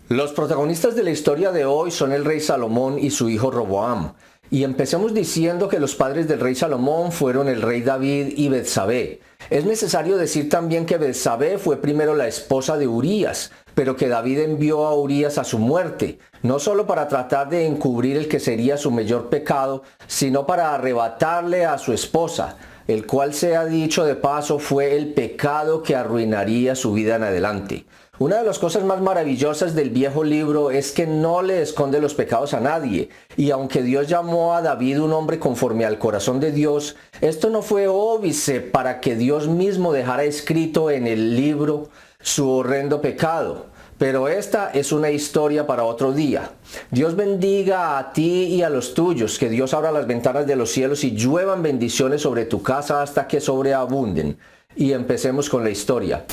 Los protagonistas de la historia de hoy son el rey Salomón y su hijo Roboam. Y empecemos diciendo que los padres del rey Salomón fueron el rey David y Betsabé. Es necesario decir también que Betsabé fue primero la esposa de Urías, pero que David envió a Urías a su muerte, no solo para tratar de encubrir el que sería su mayor pecado, sino para arrebatarle a su esposa, el cual, sea dicho de paso, fue el pecado que arruinaría su vida en adelante. Una de las cosas más maravillosas del viejo libro es que no le esconde los pecados a nadie, y aunque Dios llamó a David un hombre conforme al corazón de Dios, esto no fue óbice para que Dios mismo dejara escrito en el libro su horrendo pecado. Pero esta es una historia para otro día. Dios bendiga a ti y a los tuyos, que Dios abra las ventanas de los cielos y lluevan bendiciones sobre tu casa hasta que sobreabunden. Y empecemos con la historia.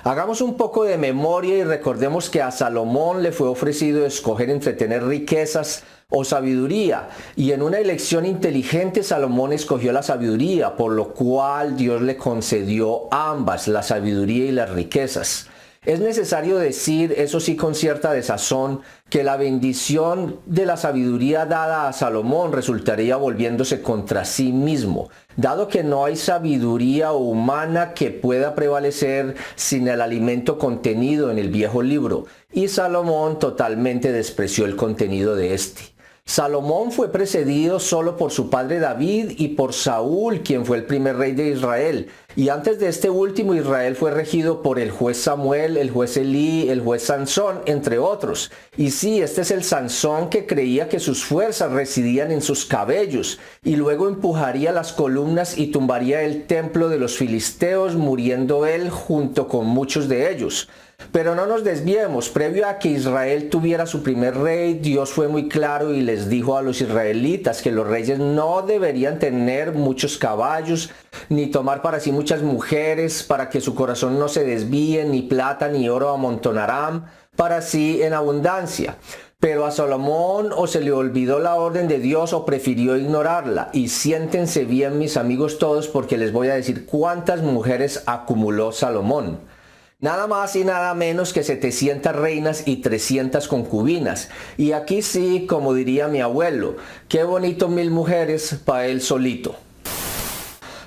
Hagamos un poco de memoria y recordemos que a Salomón le fue ofrecido escoger entre tener riquezas o sabiduría, y en una elección inteligente Salomón escogió la sabiduría, por lo cual Dios le concedió ambas, la sabiduría y las riquezas. Es necesario decir, eso sí con cierta desazón, que la bendición de la sabiduría dada a Salomón resultaría volviéndose contra sí mismo, dado que no hay sabiduría humana que pueda prevalecer sin el alimento contenido en el viejo libro, y Salomón totalmente despreció el contenido de este. Salomón fue precedido solo por su padre David y por Saúl, quien fue el primer rey de Israel. Y antes de este último, Israel fue regido por el juez Samuel, el juez Elí, el juez Sansón, entre otros. Y sí, este es el Sansón que creía que sus fuerzas residían en sus cabellos, y luego empujaría las columnas y tumbaría el templo de los filisteos, muriendo él junto con muchos de ellos. Pero no nos desviemos, previo a que Israel tuviera su primer rey, Dios fue muy claro y les dijo a los israelitas que los reyes no deberían tener muchos caballos, ni tomar para sí muchas mujeres, para que su corazón no se desvíe, ni plata ni oro amontonarán para sí en abundancia. Pero a Salomón o se le olvidó la orden de Dios o prefirió ignorarla. Y siéntense bien, mis amigos todos, porque les voy a decir cuántas mujeres acumuló Salomón. Nada más y nada menos que 700 reinas y 300 concubinas. Y aquí sí, como diría mi abuelo, qué bonito 1000 mujeres para él solito.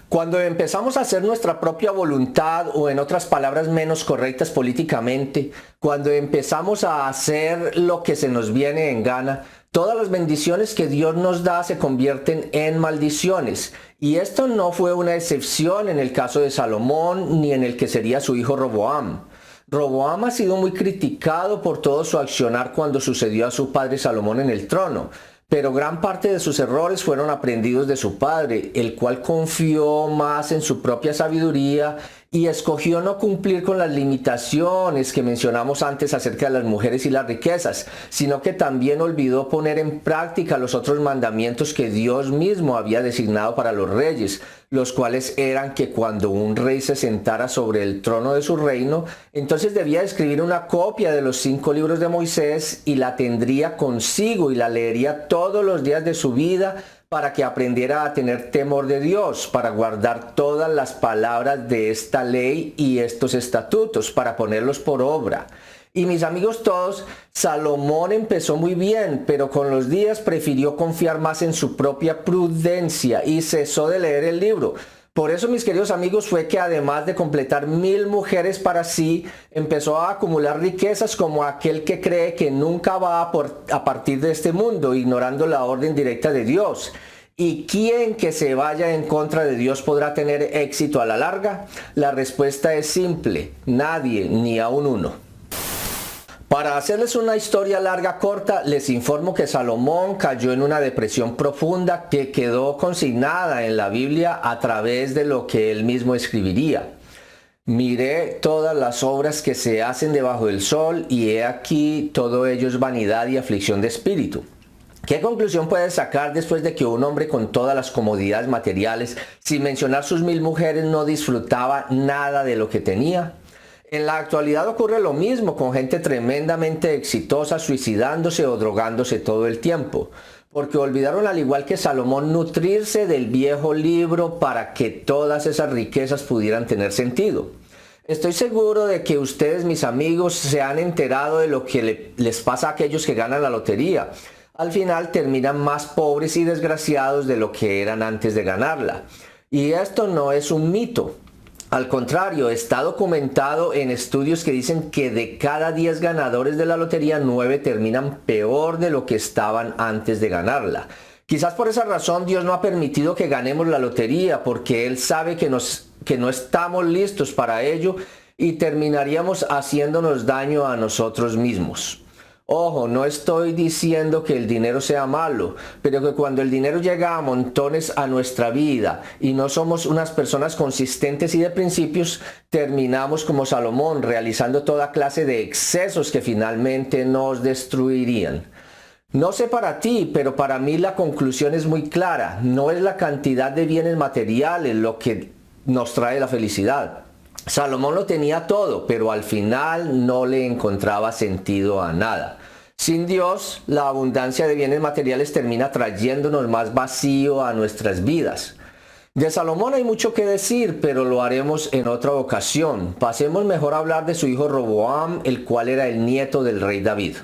Cuando empezamos a hacer nuestra propia voluntad, o en otras palabras menos correctas políticamente, cuando empezamos a hacer lo que se nos viene en gana, todas las bendiciones que Dios nos da se convierten en maldiciones. Y esto no fue una excepción en el caso de Salomón ni en el que sería su hijo Roboam. Roboam ha sido muy criticado por todo su accionar cuando sucedió a su padre Salomón en el trono. Pero gran parte de sus errores fueron aprendidos de su padre, el cual confió más en su propia sabiduría y escogió no cumplir con las limitaciones que mencionamos antes acerca de las mujeres y las riquezas, sino que también olvidó poner en práctica los otros mandamientos que Dios mismo había designado para los reyes, los cuales eran que cuando un rey se sentara sobre el trono de su reino, entonces debía escribir una copia de los 5 libros de Moisés y la tendría consigo y la leería todos los días de su vida, para que aprendiera a tener temor de Dios, para guardar todas las palabras de esta ley y estos estatutos, para ponerlos por obra. Y mis amigos todos, Salomón empezó muy bien, pero con los días prefirió confiar más en su propia prudencia y cesó de leer el libro. Por eso, mis queridos amigos, fue que además de completar 1000 mujeres para sí, empezó a acumular riquezas como aquel que cree que nunca va a partir de este mundo, ignorando la orden directa de Dios. ¿Y quién que se vaya en contra de Dios podrá tener éxito a la larga? La respuesta es simple: nadie, ni aun uno. Para hacerles una historia larga corta, les informo que Salomón cayó en una depresión profunda que quedó consignada en la Biblia a través de lo que él mismo escribiría. Miré todas las obras que se hacen debajo del sol, y he aquí todo ello es vanidad y aflicción de espíritu. ¿Qué conclusión puedes sacar después de que un hombre con todas las comodidades materiales, sin mencionar sus 1000 mujeres, no disfrutaba nada de lo que tenía? En la actualidad ocurre lo mismo con gente tremendamente exitosa suicidándose o drogándose todo el tiempo, porque olvidaron, al igual que Salomón, nutrirse del viejo libro para que todas esas riquezas pudieran tener sentido. Estoy seguro de que ustedes, mis amigos, se han enterado de lo que les pasa a aquellos que ganan la lotería. Al final terminan más pobres y desgraciados de lo que eran antes de ganarla. Y esto no es un mito. Al contrario, está documentado en estudios que dicen que de cada 10 ganadores de la lotería, 9 terminan peor de lo que estaban antes de ganarla. Quizás por esa razón Dios no ha permitido que ganemos la lotería, porque Él sabe que no estamos listos para ello y terminaríamos haciéndonos daño a nosotros mismos. Ojo, no estoy diciendo que el dinero sea malo, pero que cuando el dinero llega a montones a nuestra vida y no somos unas personas consistentes y de principios, terminamos como Salomón, realizando toda clase de excesos que finalmente nos destruirían. No sé para ti, pero para mí la conclusión es muy clara. No es la cantidad de bienes materiales lo que nos trae la felicidad. Salomón lo tenía todo, pero al final no le encontraba sentido a nada. Sin Dios, la abundancia de bienes materiales termina trayéndonos más vacío a nuestras vidas. De Salomón hay mucho que decir, pero lo haremos en otra ocasión. Pasemos mejor a hablar de su hijo Roboam, el cual era el nieto del rey David.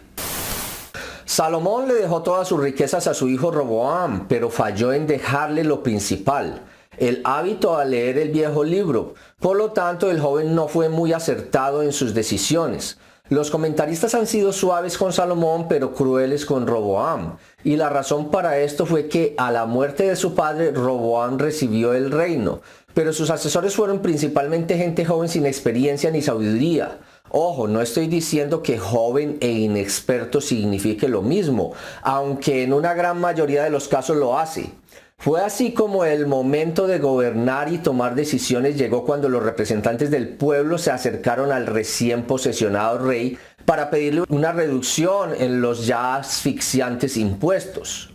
Salomón le dejó todas sus riquezas a su hijo Roboam, pero falló en dejarle lo principal, el hábito a leer el viejo libro. Por lo tanto, el joven no fue muy acertado en sus decisiones. Los comentaristas han sido suaves con Salomón, pero crueles con Roboam. Y la razón para esto fue que a la muerte de su padre, Roboam recibió el reino. Pero sus asesores fueron principalmente gente joven sin experiencia ni sabiduría. Ojo, no estoy diciendo que joven e inexperto signifique lo mismo, aunque en una gran mayoría de los casos lo hace. Fue así como el momento de gobernar y tomar decisiones llegó cuando los representantes del pueblo se acercaron al recién posesionado rey para pedirle una reducción en los ya asfixiantes impuestos.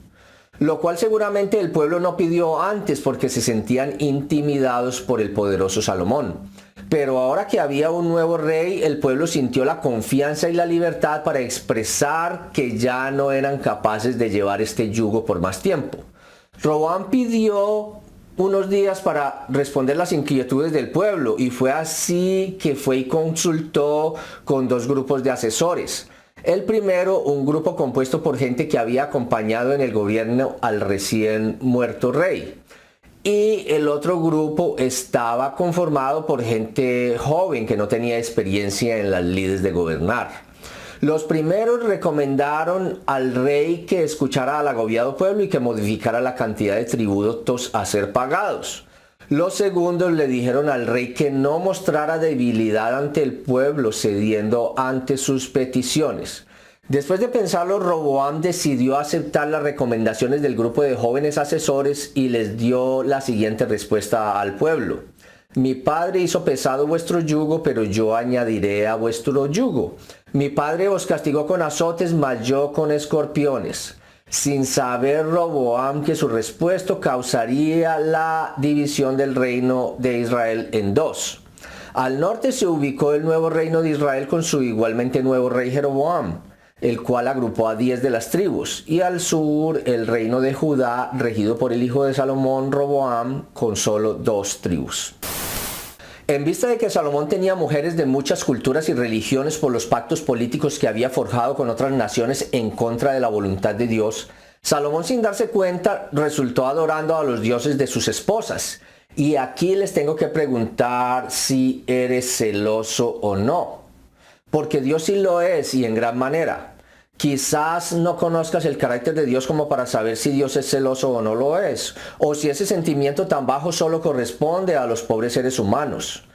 Lo cual seguramente el pueblo no pidió antes porque se sentían intimidados por el poderoso Salomón. Pero ahora que había un nuevo rey, el pueblo sintió la confianza y la libertad para expresar que ya no eran capaces de llevar este yugo por más tiempo. Roboam pidió unos días para responder las inquietudes del pueblo y fue así que fue y consultó con dos grupos de asesores. El primero, un grupo compuesto por gente que había acompañado en el gobierno al recién muerto rey. Y el otro grupo estaba conformado por gente joven que no tenía experiencia en las lides de gobernar. Los primeros recomendaron al rey que escuchara al agobiado pueblo y que modificara la cantidad de tributos a ser pagados. Los segundos le dijeron al rey que no mostrara debilidad ante el pueblo, cediendo ante sus peticiones. Después de pensarlo, Roboam decidió aceptar las recomendaciones del grupo de jóvenes asesores y les dio la siguiente respuesta al pueblo. Mi padre hizo pesado vuestro yugo, pero yo añadiré a vuestro yugo. Mi padre os castigó con azotes, mas yo con escorpiones. Sin saber Roboam que su respuesta causaría la división del reino de Israel en dos. Al norte se ubicó el nuevo reino de Israel con su igualmente nuevo rey Jeroboam, el cual agrupó a 10 de las tribus, y al sur el reino de Judá, regido por el hijo de Salomón, Roboam, con solo 2 tribus. En vista de que Salomón tenía mujeres de muchas culturas y religiones por los pactos políticos que había forjado con otras naciones en contra de la voluntad de Dios, Salomón, sin darse cuenta, resultó adorando a los dioses de sus esposas. Y aquí les tengo que preguntar si eres celoso o no. Porque Dios sí lo es, y en gran manera. Quizás no conozcas el carácter de Dios como para saber si Dios es celoso o no lo es, o si ese sentimiento tan bajo solo corresponde a los pobres seres humanos.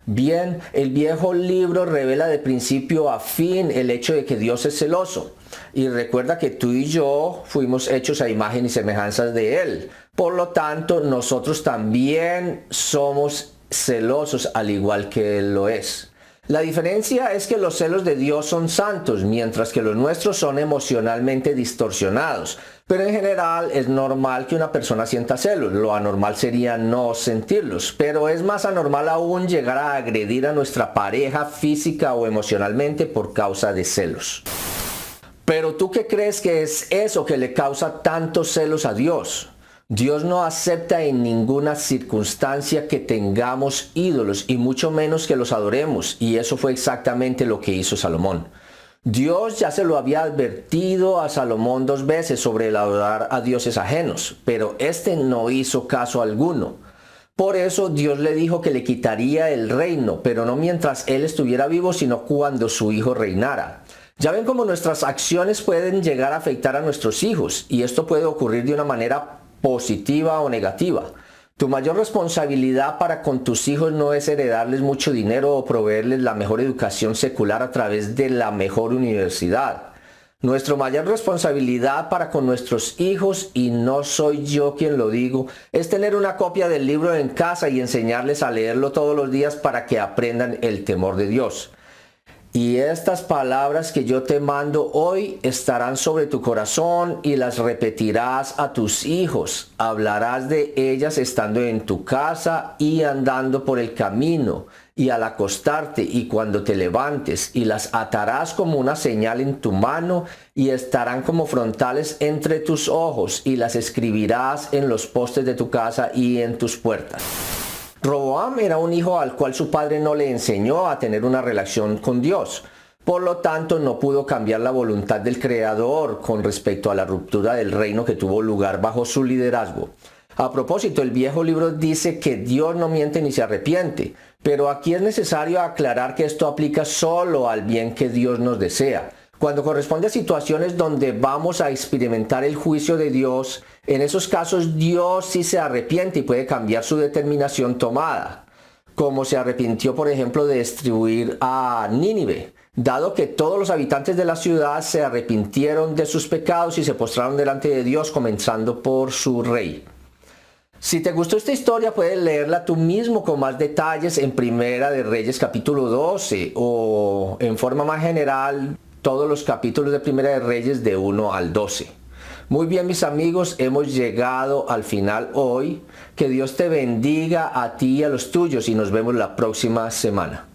Bien, el viejo libro revela de principio a fin el hecho de que Dios es celoso. Y recuerda que tú y yo fuimos hechos a imagen y semejanza de Él. Por lo tanto, nosotros también somos celosos al igual que Él lo es. La diferencia es que los celos de Dios son santos, mientras que los nuestros son emocionalmente distorsionados. Pero en general es normal que una persona sienta celos. Lo anormal sería no sentirlos. Pero es más anormal aún llegar a agredir a nuestra pareja física o emocionalmente por causa de celos. Pero ¿tú qué crees que es eso que le causa tantos celos a Dios? Dios no acepta en ninguna circunstancia que tengamos ídolos y mucho menos que los adoremos, y eso fue exactamente lo que hizo Salomón. Dios ya se lo había advertido a Salomón 2 veces sobre el adorar a dioses ajenos, pero este no hizo caso alguno. Por eso Dios le dijo que le quitaría el reino, pero no mientras él estuviera vivo, sino cuando su hijo reinara. Ya ven cómo nuestras acciones pueden llegar a afectar a nuestros hijos, y esto puede ocurrir de una manera positiva o negativa. Tu mayor responsabilidad para con tus hijos no es heredarles mucho dinero o proveerles la mejor educación secular a través de la mejor universidad. Nuestra mayor responsabilidad para con nuestros hijos, y no soy yo quien lo digo, es tener una copia del libro en casa y enseñarles a leerlo todos los días para que aprendan el temor de Dios. Y estas palabras que yo te mando hoy estarán sobre tu corazón y las repetirás a tus hijos. Hablarás de ellas estando en tu casa y andando por el camino y al acostarte y cuando te levantes, y las atarás como una señal en tu mano y estarán como frontales entre tus ojos, y las escribirás en los postes de tu casa y en tus puertas. Roboam era un hijo al cual su padre no le enseñó a tener una relación con Dios. Por lo tanto, no pudo cambiar la voluntad del Creador con respecto a la ruptura del reino que tuvo lugar bajo su liderazgo. A propósito, el viejo libro dice que Dios no miente ni se arrepiente, pero aquí es necesario aclarar que esto aplica solo al bien que Dios nos desea. Cuando corresponde a situaciones donde vamos a experimentar el juicio de Dios, en esos casos Dios sí se arrepiente y puede cambiar su determinación tomada, como se arrepintió, por ejemplo, de destruir a Nínive, dado que todos los habitantes de la ciudad se arrepintieron de sus pecados y se postraron delante de Dios, comenzando por su rey. Si te gustó esta historia, puedes leerla tú mismo con más detalles en Primera de Reyes capítulo 12, o en forma más general todos los capítulos de Primera de Reyes de 1 al 12. Muy bien, mis amigos, hemos llegado al final hoy. Que Dios te bendiga a ti y a los tuyos, y nos vemos la próxima semana.